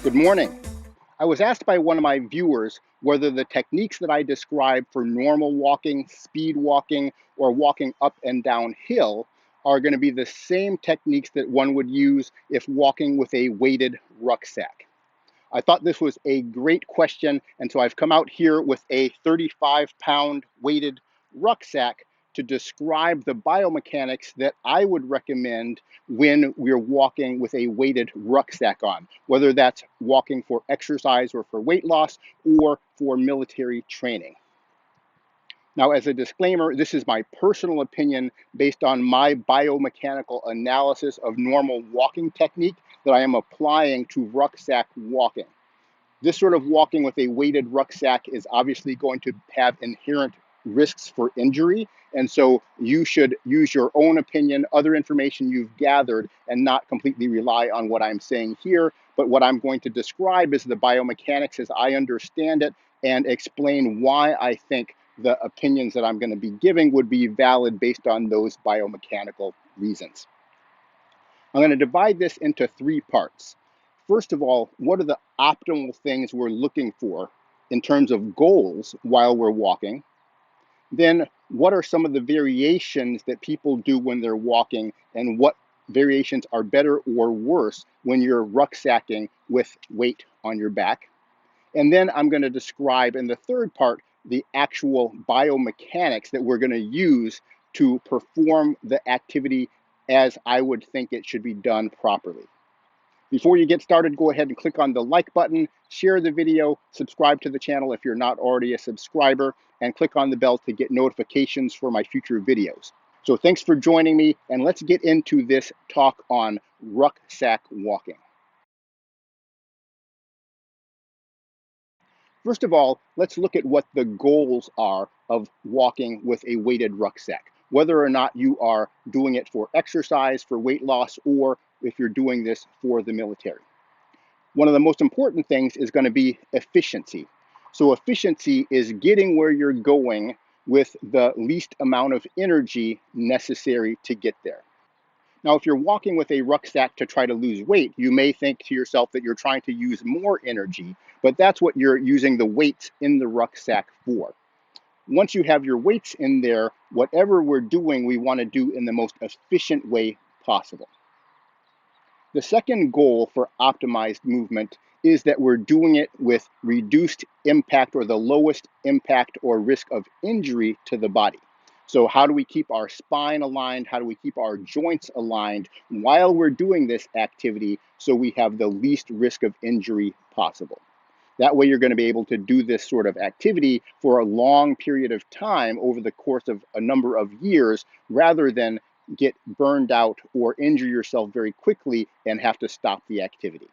Good morning. I was asked by one of my viewers whether the techniques that I describe for normal walking, speed walking, or walking up and down hill are going to be the same techniques that one would use if walking with a weighted rucksack. I thought this was a great question, and so I've come out here with a 35-pound weighted rucksack to describe the biomechanics that I would recommend when we're walking with a weighted rucksack on, whether that's walking for exercise or for weight loss or for military training. Now, as a disclaimer, this is my personal opinion based on my biomechanical analysis of normal walking technique that I am applying to rucksack walking. This sort of walking with a weighted rucksack is obviously going to have inherent risks for injury. And so you should use your own opinion, other information you've gathered, and not completely rely on what I'm saying here. But what I'm going to describe is the biomechanics as I understand it and explain why I think the opinions that I'm going to be giving would be valid based on those biomechanical reasons. I'm going to divide this into three parts. First of all, what are the optimal things we're looking for in terms of goals while we're walking? Then, what are some of the variations that people do when they're walking, and what variations are better or worse when you're rucksacking with weight on your back? And then I'm going to describe in the third part the actual biomechanics that we're going to use to perform the activity as I would think it should be done properly. Before you get started, go ahead and click on the like button, share the video, subscribe to the channel if you're not already a subscriber, and click on the bell to get notifications for my future videos. So thanks for joining me, and let's get into this talk on rucksack walking. First of all, let's look at what the goals are of walking with a weighted rucksack, whether or not you are doing it for exercise, for weight loss, or if you're doing this for the military. One of the most important things is going to be efficiency. So efficiency is getting where you're going with the least amount of energy necessary to get there. Now, if you're walking with a rucksack to try to lose weight, you may think to yourself that you're trying to use more energy, but that's what you're using the weights in the rucksack for. Once you have your weights in there, whatever we're doing, we want to do in the most efficient way possible. The second goal for optimized movement is that we're doing it with reduced impact or the lowest impact or risk of injury to the body. So how do we keep our spine aligned? How do we keep our joints aligned while we're doing this activity so we have the least risk of injury possible? That way you're going to be able to do this sort of activity for a long period of time over the course of a number of years rather than get burned out or injure yourself very quickly and have to stop the activity.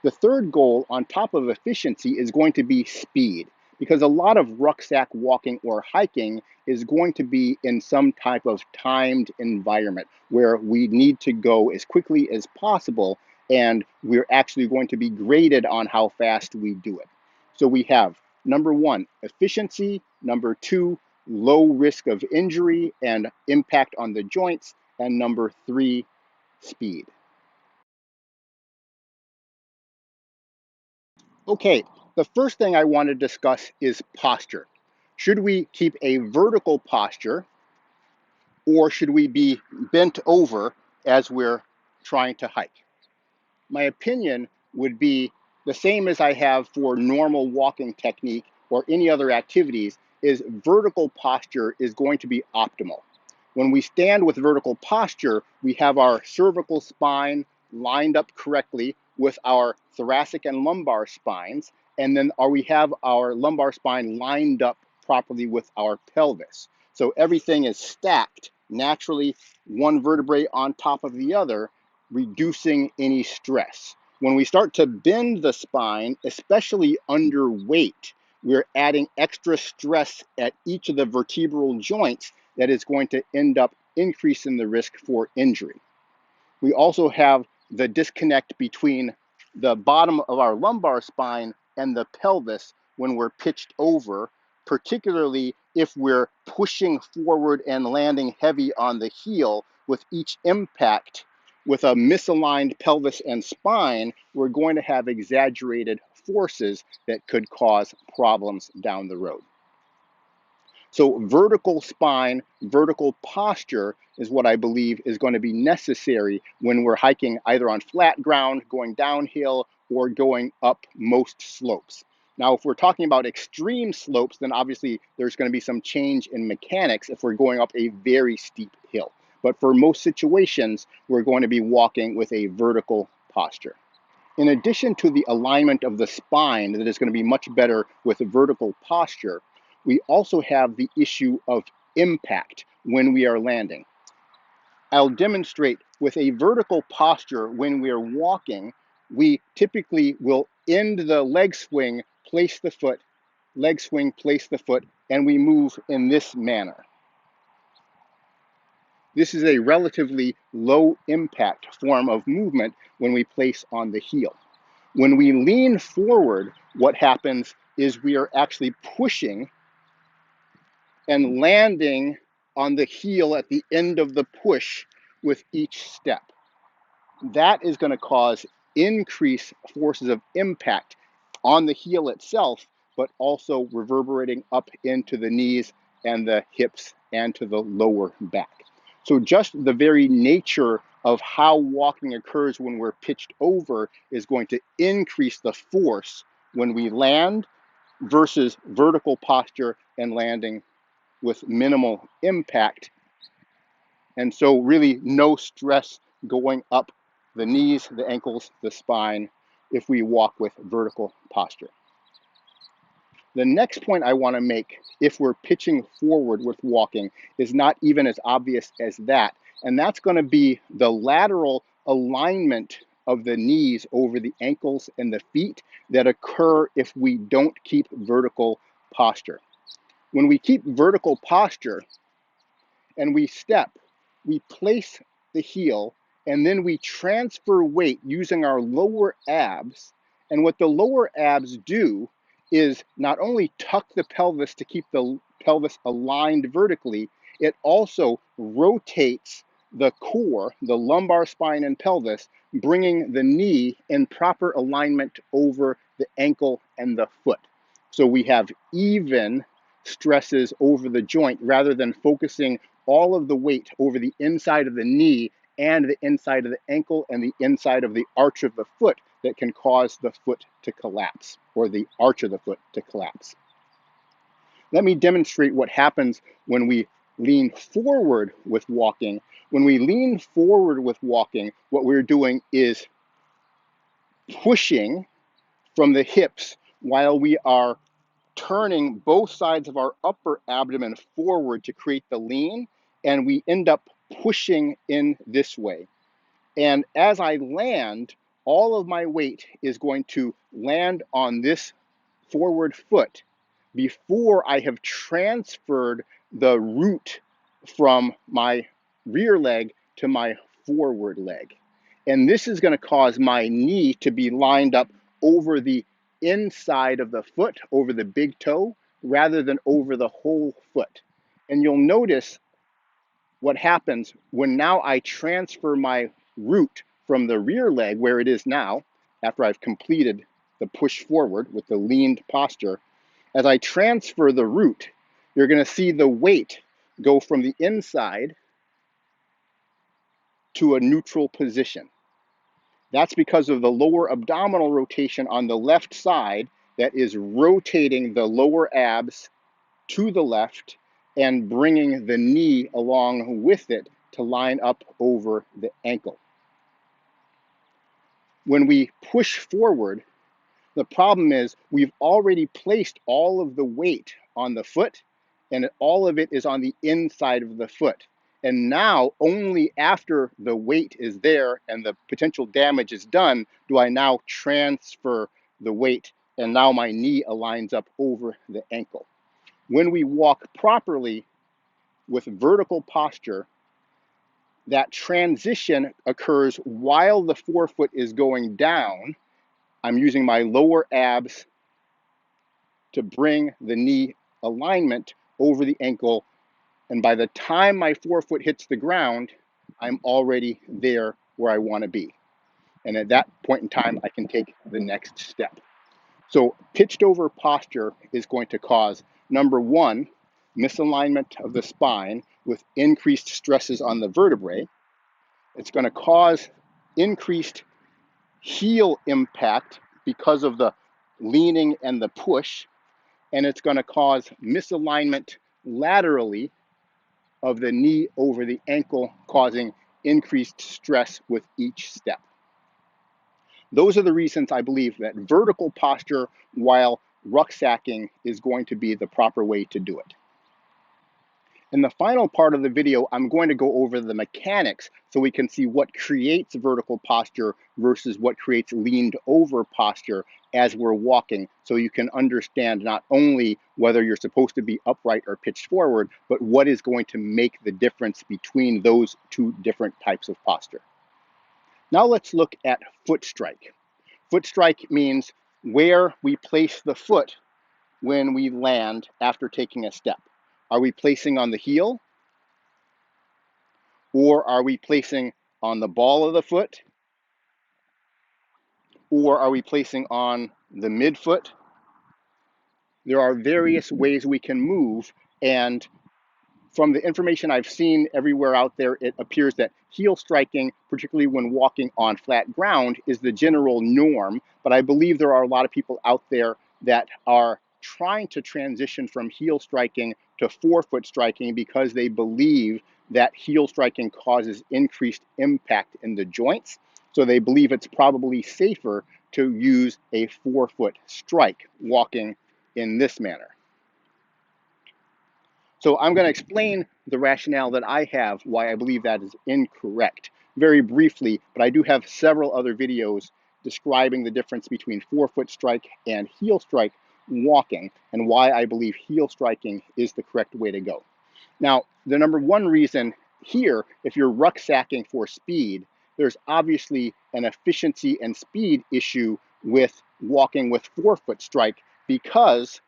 The third goal on top of efficiency is going to be speed, because a lot of rucksack walking or hiking is going to be in some type of timed environment where we need to go as quickly as possible, and we're actually going to be graded on how fast we do it. So we have number one, efficiency, number two, low risk of injury and impact on the joints, and number three, speed. Okay, the first thing I want to discuss is posture. Should we keep a vertical posture or should we be bent over as we're trying to hike? My opinion would be the same as I have for normal walking technique or any other activities is vertical posture is going to be optimal. When we stand with vertical posture, we have our cervical spine lined up correctly with our thoracic and lumbar spines, and then we have our lumbar spine lined up properly with our pelvis. So everything is stacked naturally, one vertebrae on top of the other, reducing any stress. When we start to bend the spine, especially under weight, we're adding extra stress at each of the vertebral joints that is going to end up increasing the risk for injury. We also have the disconnect between the bottom of our lumbar spine and the pelvis when we're pitched over, particularly if we're pushing forward and landing heavy on the heel with each impact. with a misaligned pelvis and spine, we're going to have exaggerated forces that could cause problems down the road. So vertical spine, vertical posture is what I believe is going to be necessary when we're hiking either on flat ground, going downhill, or going up most slopes. Now, if we're talking about extreme slopes, then obviously there's going to be some change in mechanics if we're going up a very steep hill. But for most situations, we're going to be walking with a vertical posture. In addition to the alignment of the spine that is going to be much better with a vertical posture, we also have the issue of impact when we are landing. I'll demonstrate with a vertical posture when we are walking, we typically will end the leg swing, place the foot, leg swing, place the foot, and we move in this manner. This is a relatively low impact form of movement when we place on the heel. When we lean forward, what happens is we are actually pushing and landing on the heel at the end of the push with each step. That is going to cause increased forces of impact on the heel itself, but also reverberating up into the knees and the hips and to the lower back. So just the very nature of how walking occurs when we're pitched over is going to increase the force when we land versus vertical posture and landing with minimal impact. And so really no stress going up the knees, the ankles, the spine if we walk with vertical posture. The next point I want to make, if we're pitching forward with walking, is not even as obvious as that. And that's going to be the lateral alignment of the knees over the ankles and the feet that occur if we don't keep vertical posture. When we keep vertical posture and we step, we place the heel and then we transfer weight using our lower abs. And what the lower abs do is not only tuck the pelvis to keep the pelvis aligned vertically, it also rotates the core, the lumbar spine and pelvis, bringing the knee in proper alignment over the ankle and the foot. So we have even stresses over the joint rather than focusing all of the weight over the inside of the knee and the inside of the ankle and the inside of the arch of the foot that can cause the foot to collapse or the arch of the foot to collapse. Let me demonstrate what happens when we lean forward with walking. When we lean forward with walking, what we're doing is pushing from the hips while we are turning both sides of our upper abdomen forward to create the lean, and we end up pushing in this way. And as I land, all of my weight is going to land on this forward foot before I have transferred the root from my rear leg to my forward leg. And this is going to cause my knee to be lined up over the inside of the foot, over the big toe, rather than over the whole foot. And you'll notice what happens when now I transfer my root from the rear leg, where it is now, after I've completed the push forward with the leaned posture. As I transfer the root, you're going to see the weight go from the inside to a neutral position. That's because of the lower abdominal rotation on the left side that is rotating the lower abs to the left and bringing the knee along with it to line up over the ankle. When we push forward, the problem is we've already placed all of the weight on the foot, and all of it is on the inside of the foot. And now, only after the weight is there and the potential damage is done, do I now transfer the weight, and now my knee aligns up over the ankle. When we walk properly with vertical posture, that transition occurs while the forefoot is going down. I'm using my lower abs to bring the knee alignment over the ankle. And by the time my forefoot hits the ground, I'm already there where I want to be. And at that point in time, I can take the next step. So pitched over posture is going to cause, number one, misalignment of the spine with increased stresses on the vertebrae. It's going to cause increased heel impact because of the leaning and the push, and it's going to cause misalignment laterally of the knee over the ankle, causing increased stress with each step. Those are the reasons I believe that vertical posture while rucksacking is going to be the proper way to do it. In the final part of the video, I'm going to go over the mechanics so we can see what creates vertical posture versus what creates leaned over posture as we're walking, so you can understand not only whether you're supposed to be upright or pitched forward, but what is going to make the difference between those two different types of posture. Now let's look at foot strike. Foot strike means where we place the foot when we land after taking a step. Are we placing on the heel? Or are we placing on the ball of the foot? Or are we placing on the midfoot? There are various ways we can move, and from the information I've seen everywhere out there, it appears that heel striking, particularly when walking on flat ground, is the general norm. But I believe there are a lot of people out there that are trying to transition from heel striking to forefoot striking because they believe that heel striking causes increased impact in the joints. So they believe it's probably safer to use a forefoot strike walking in this manner. So I'm going to explain the rationale that I have why I believe that is incorrect very briefly, but I do have several other videos describing the difference between forefoot strike and heel strike walking and why I believe heel striking is the correct way to go. Now, the number one reason here, if you're rucksacking for speed, there's obviously an efficiency and speed issue with walking with forefoot strike because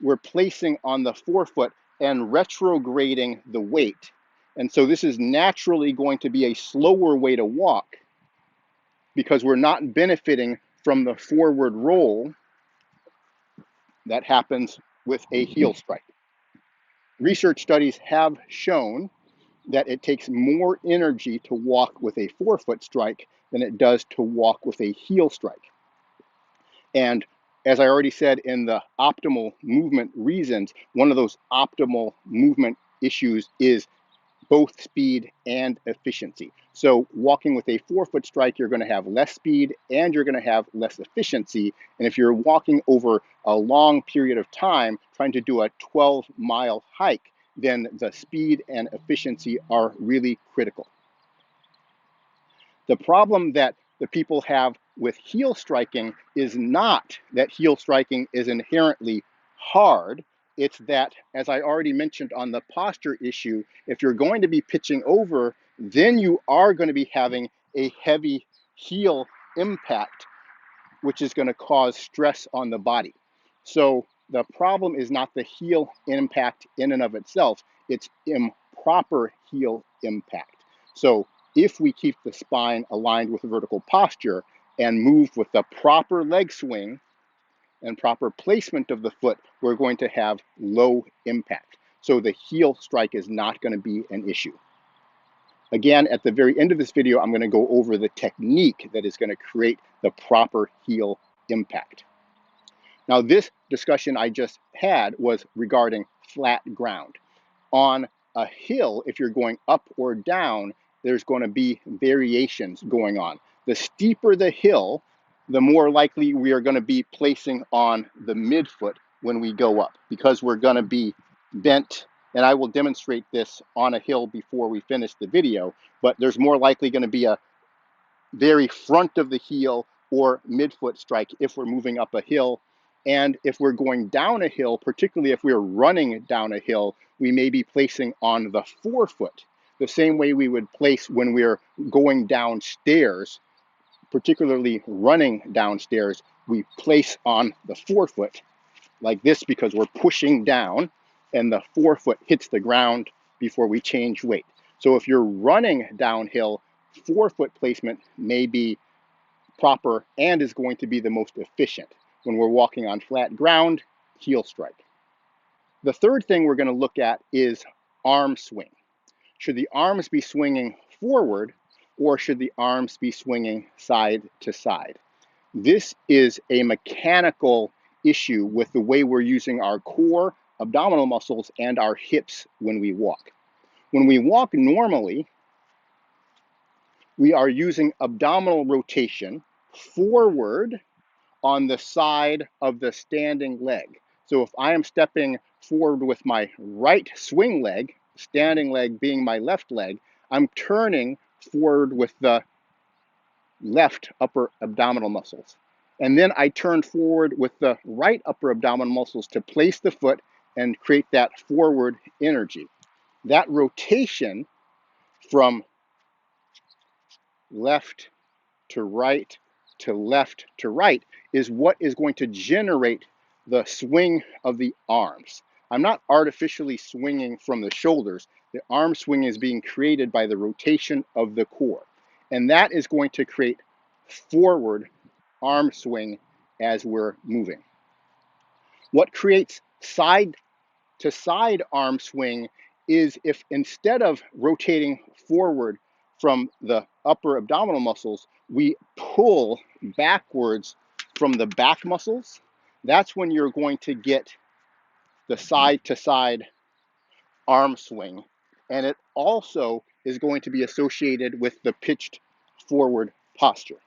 we're placing on the forefoot and retrograding the weight. And so this is naturally going to be a slower way to walk because we're not benefiting from the forward roll that happens with a heel strike. Research studies have shown that it takes more energy to walk with a forefoot strike than it does to walk with a heel strike. And as I already said in the optimal movement reasons, one of those optimal movement issues is both speed and efficiency. So walking with a forefoot strike, you're going to have less speed and you're going to have less efficiency. And if you're walking over a long period of time, trying to do a 12-mile hike, then the speed and efficiency are really critical. The problem that the people have with heel striking is not that heel striking is inherently hard. It's that, as I already mentioned on the posture issue, if you're going to be pitching over, then you are going to be having a heavy heel impact, which is going to cause stress on the body. So the problem is not the heel impact in and of itself, it's improper heel impact. So if we keep the spine aligned with vertical posture and move with the proper leg swing and proper placement of the foot, we're going to have low impact. So the heel strike is not going to be an issue. Again, at the very end of this video, I'm going to go over the technique that is going to create the proper heel impact. Now, this discussion I just had was regarding flat ground. On a hill, if you're going up or down, there's going to be variations going on. The steeper the hill, the more likely we are going to be placing on the midfoot when we go up, because we're going to be bent, and I will demonstrate this on a hill before we finish the video, but there's more likely going to be a very front of the heel or midfoot strike if we're moving up a hill. And if we're going down a hill, particularly if we're running down a hill, we may be placing on the forefoot, the same way we would place when we're going downstairs, particularly running downstairs, we place on the forefoot like this because we're pushing down and the forefoot hits the ground before we change weight. So if you're running downhill, forefoot placement may be proper and is going to be the most efficient when we're walking on flat ground, heel strike. The third thing we're going to look at is arm swing. Should the arms be swinging forward or should the arms be swinging side to side? This is a mechanical issue with the way we're using our core, abdominal muscles, and our hips when we walk. When we walk normally, we are using abdominal rotation forward on the side of the standing leg. So if I am stepping forward with my right swing leg, standing leg being my left leg, I'm turning forward with the left upper abdominal muscles. And then I turn forward with the right upper abdominal muscles to place the foot and create that forward energy. That rotation from left to right to left to right is what is going to generate the swing of the arms. I'm not artificially swinging from the shoulders. The arm swing is being created by the rotation of the core. And that is going to create forward arm swing as we're moving. What creates side to side arm swing is if instead of rotating forward from the upper abdominal muscles, we pull backwards from the back muscles. That's when you're going to get the side to side arm swing. And it also is going to be associated with the pitched forward posture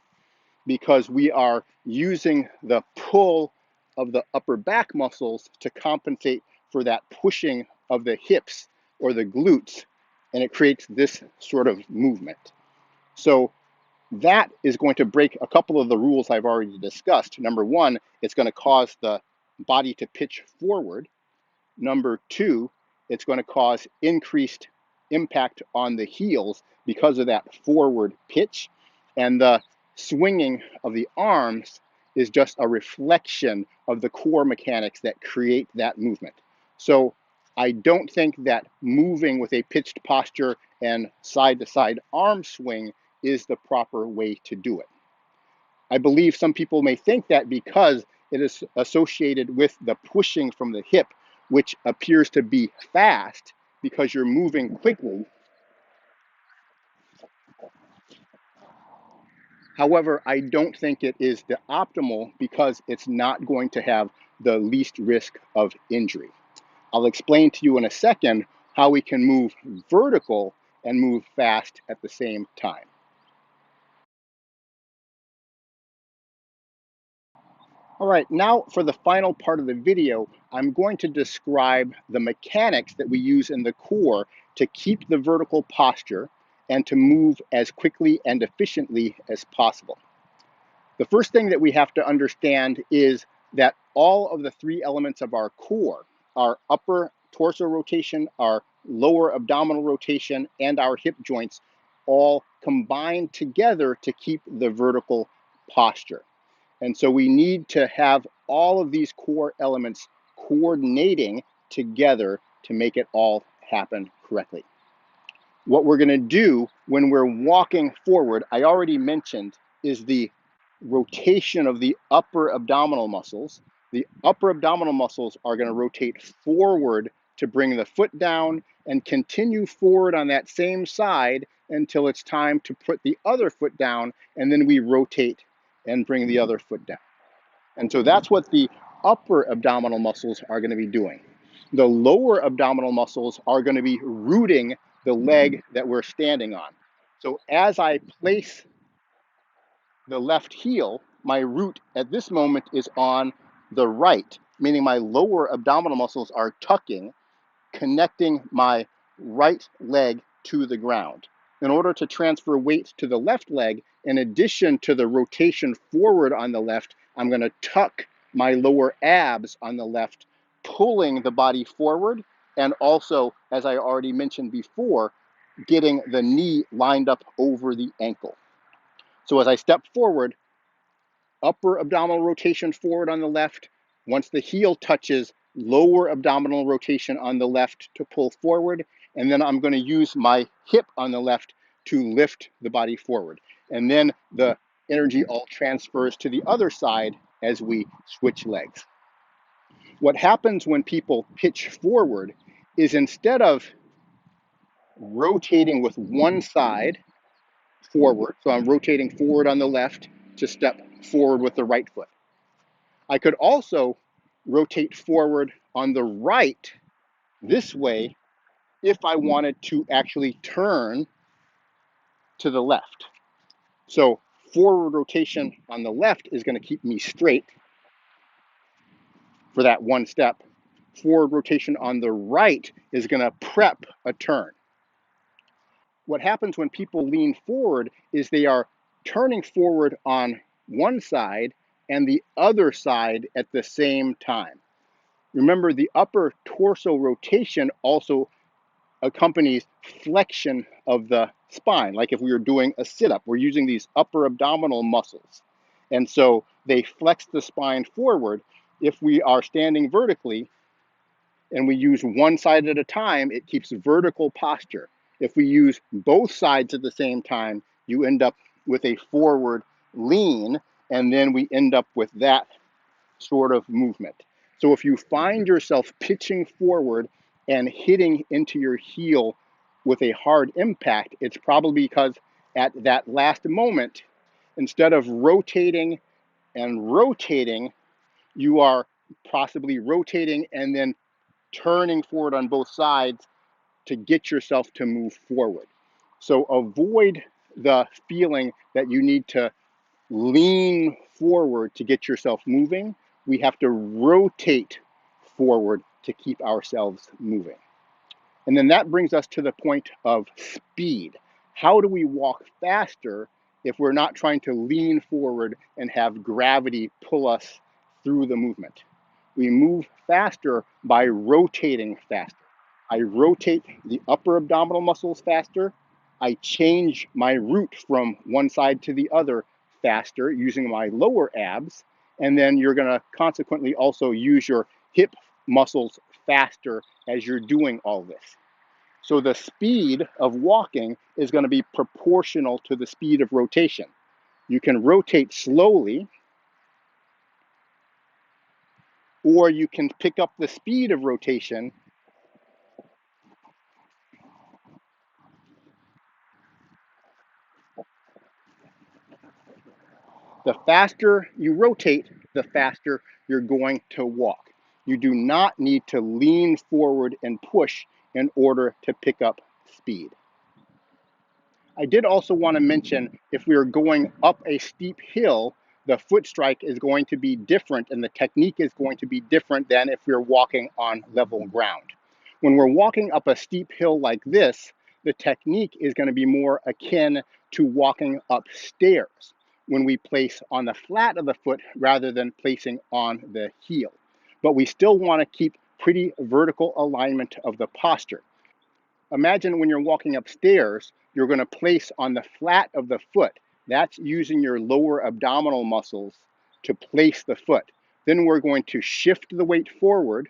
because we are using the pull of the upper back muscles to compensate for that pushing of the hips or the glutes, and it creates this sort of movement. So that is going to break a couple of the rules I've already discussed. Number one, it's going to cause the body to pitch forward. Number two, it's going to cause increased impact on the heels because of that forward pitch. And the swinging of the arms is just a reflection of the core mechanics that create that movement. So I don't think that moving with a pitched posture and side to side arm swing is the proper way to do it. I believe some people may think that because it is associated with the pushing from the hip, which appears to be fast because you're moving quickly. However, I don't think it is the optimal because it's not going to have the least risk of injury. I'll explain to you in a second how we can move vertical and move fast at the same time. All right, now for the final part of the video, I'm going to describe the mechanics that we use in the core to keep the vertical posture and to move as quickly and efficiently as possible. The first thing that we have to understand is that all of the three elements of our core, our upper torso rotation, our lower abdominal rotation, and our hip joints, all combine together to keep the vertical posture. And so we need to have all of these core elements coordinating together to make it all happen correctly. What we're going to do when we're walking forward, I already mentioned, is the rotation of the upper abdominal muscles. The upper abdominal muscles are going to rotate forward to bring the foot down and continue forward on that same side until it's time to put the other foot down, and then we rotate and bring the other foot down. And so that's what the upper abdominal muscles are going to be doing. The lower abdominal muscles are going to be rooting the leg that we're standing on. So as I place the left heel, my root at this moment is on the right, meaning my lower abdominal muscles are tucking, connecting my right leg to the ground. In order to transfer weight to the left leg, in addition to the rotation forward on the left, I'm going to tuck my lower abs on the left, pulling the body forward, and also, as I already mentioned before, getting the knee lined up over the ankle. So as I step forward, upper abdominal rotation forward on the left. Once the heel touches, lower abdominal rotation on the left to pull forward. And then I'm going to use my hip on the left to lift the body forward. And then the energy all transfers to the other side as we switch legs. What happens when people pitch forward is instead of rotating with one side forward, so I'm rotating forward on the left to step forward with the right foot. I could also rotate forward on the right this way if I wanted to actually turn to the left. So forward rotation on the left is going to keep me straight for that one step. Forward rotation on the right is going to prep a turn. What happens when people lean forward is they are turning forward on one side and the other side at the same time. Remember, the upper torso rotation also accompanies flexion of the spine. Like if we were doing a sit-up, we're using these upper abdominal muscles. And so they flex the spine forward. If we are standing vertically and we use one side at a time, it keeps vertical posture. If we use both sides at the same time, you end up with a forward lean, and then we end up with that sort of movement. So if you find yourself pitching forward and hitting into your heel with a hard impact, it's probably because at that last moment, instead of rotating and rotating, you are possibly rotating and then turning forward on both sides to get yourself to move forward. So avoid the feeling that you need to lean forward to get yourself moving. We have to rotate forward to keep ourselves moving. And then that brings us to the point of speed. How do we walk faster if we're not trying to lean forward and have gravity pull us through the movement? We move faster by rotating faster. I rotate the upper abdominal muscles faster. I change my route from one side to the other faster using my lower abs. And then you're going to consequently also use your hip muscles faster as you're doing all this. So the speed of walking is going to be proportional to the speed of rotation. You can rotate slowly, or you can pick up the speed of rotation. The faster you rotate, the faster you're going to walk. You do not need to lean forward and push in order to pick up speed. I did also want to mention if we are going up a steep hill, the foot strike is going to be different and the technique is going to be different than if we're walking on level ground. When we're walking up a steep hill like this, the technique is going to be more akin to walking upstairs when we place on the flat of the foot rather than placing on the heel. But we still want to keep pretty vertical alignment of the posture. Imagine when you're walking upstairs, you're going to place on the flat of the foot. That's using your lower abdominal muscles to place the foot. Then we're going to shift the weight forward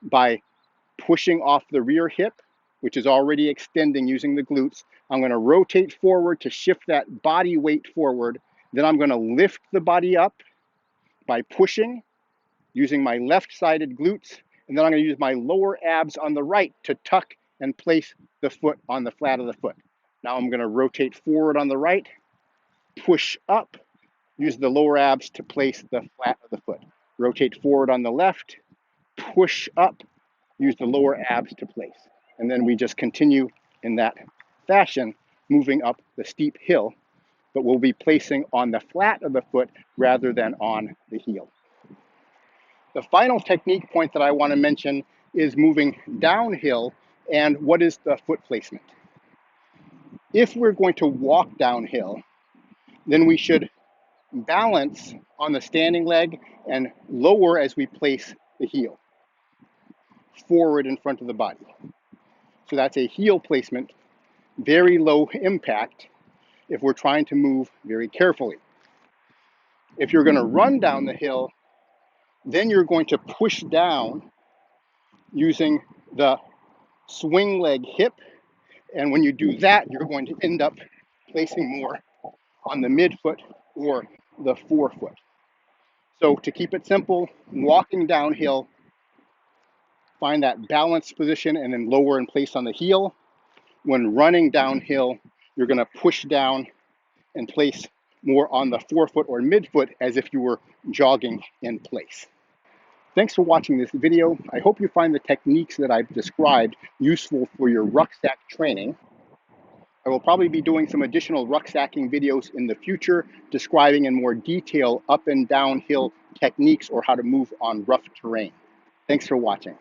by pushing off the rear hip, which is already extending using the glutes. I'm going to rotate forward to shift that body weight forward. Then I'm going to lift the body up by pushing using my left-sided glutes. And then I'm going to use my lower abs on the right to tuck and place the foot on the flat of the foot. Now I'm going to rotate forward on the right, push up, use the lower abs to place the flat of the foot. Rotate forward on the left, push up, use the lower abs to place. And then we just continue in that fashion, moving up the steep hill, but we'll be placing on the flat of the foot rather than on the heel. The final technique point that I want to mention is moving downhill and what is the foot placement. If we're going to walk downhill, then we should balance on the standing leg and lower as we place the heel forward in front of the body. So that's a heel placement, very low impact if we're trying to move very carefully. If you're going to run down the hill, then you're going to push down using the swing leg hip. And when you do that, you're going to end up placing more on the midfoot or the forefoot. So to keep it simple, walking downhill, find that balanced position and then lower and place on the heel. When running downhill, you're going to push down and place more on the forefoot or midfoot as if you were jogging in place. Thanks for watching this video. I hope you find the techniques that I've described useful for your rucksack training. I will probably be doing some additional rucksacking videos in the future, describing in more detail up and downhill techniques or how to move on rough terrain. Thanks for watching.